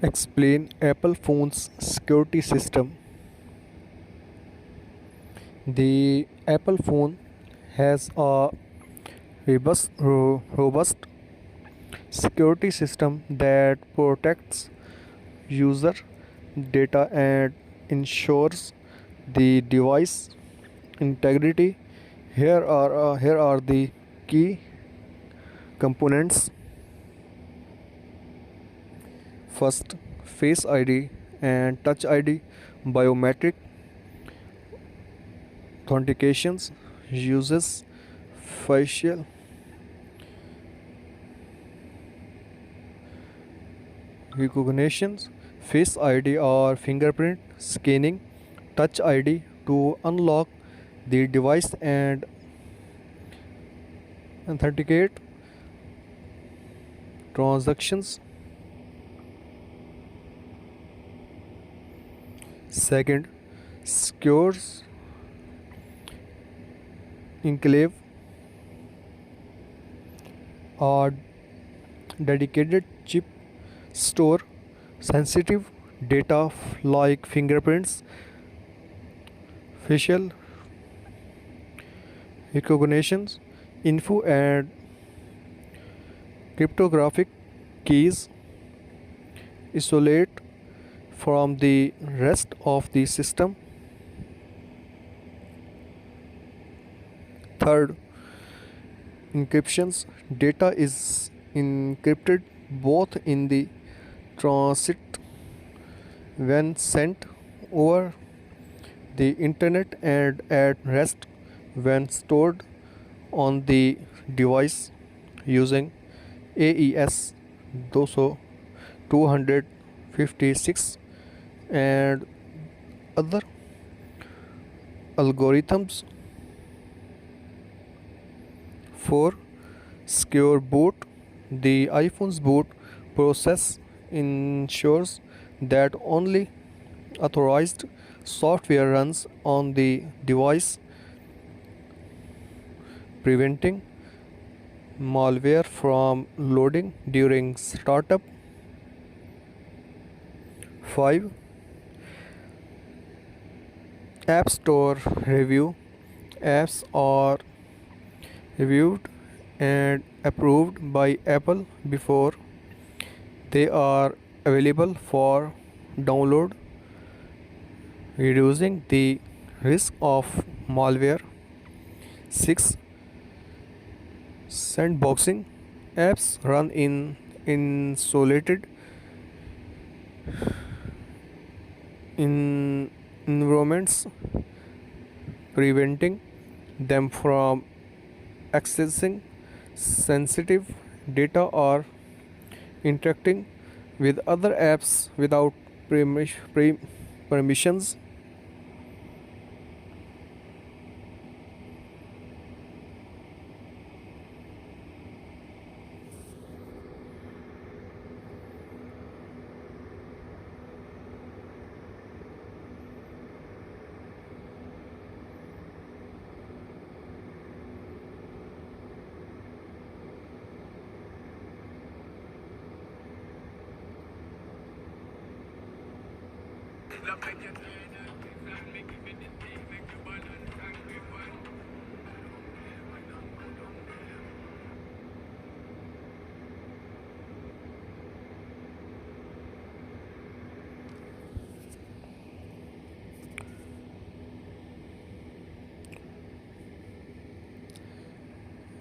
Explain Apple phone's security system. The Apple phone has a robust security system that protects user data and ensures the device integrity. Here are the key components. First, Face ID and Touch ID biometric authentications uses facial recognitions, Face ID or fingerprint scanning, Touch ID to unlock the device and authenticate transactions. Second, secures enclave or dedicated chip store sensitive data like fingerprints, facial recognitions, info, and cryptographic keys isolate from the rest of the system. Third, encryptions data is encrypted both in the transit when sent over the internet and at rest when stored on the device using AES 256 and other algorithms. 4. Secure boot. The iPhone's boot process ensures that only authorized software runs on the device, preventing malware from loading during startup. 5. App Store review. Apps are reviewed and approved by Apple before they are available for download, reducing the risk of malware. 6. Sandboxing. Apps run in insulated environments, preventing them from accessing sensitive data or interacting with other apps without permissions.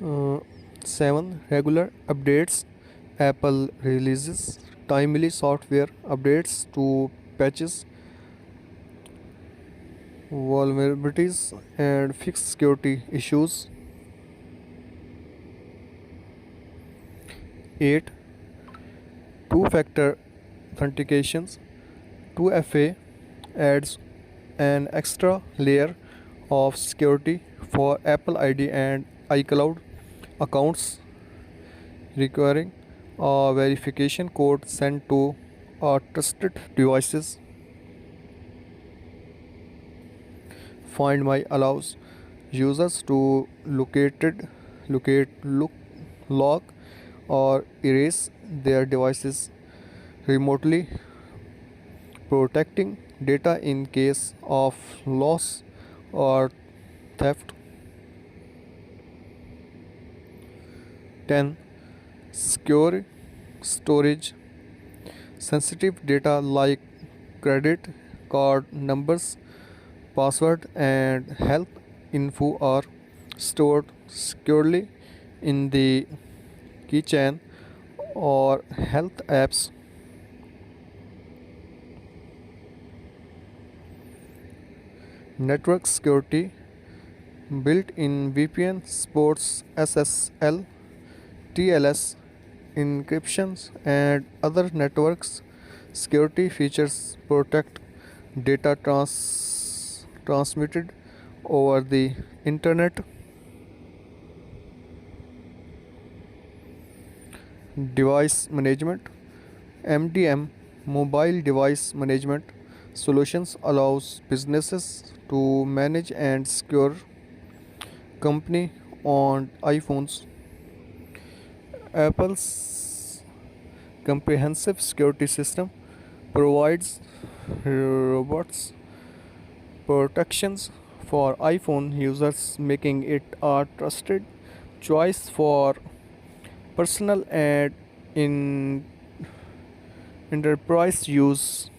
Uh, 7. Regular updates. Apple releases timely software updates to patches vulnerabilities and fix security issues. 8. Two-factor authentications. 2FA adds an extra layer of security for Apple ID and iCloud accounts, requiring a verification code sent to trusted devices. Find My allows users to locate, lock, or erase their devices remotely protecting data in case of loss or theft. 10. Secure storage. Sensitive data like credit card numbers, password, and health info are stored securely in the keychain or health apps. Network security. Built-in VPN supports SSL, TLS, encryptions, and other networks security features protect data transmitted over the internet. Device management. MDM, mobile device management solutions, allows businesses to manage and secure company owned iPhones. Apple's comprehensive security system provides robust protections for iPhone users, making it a trusted choice for personal and in enterprise use.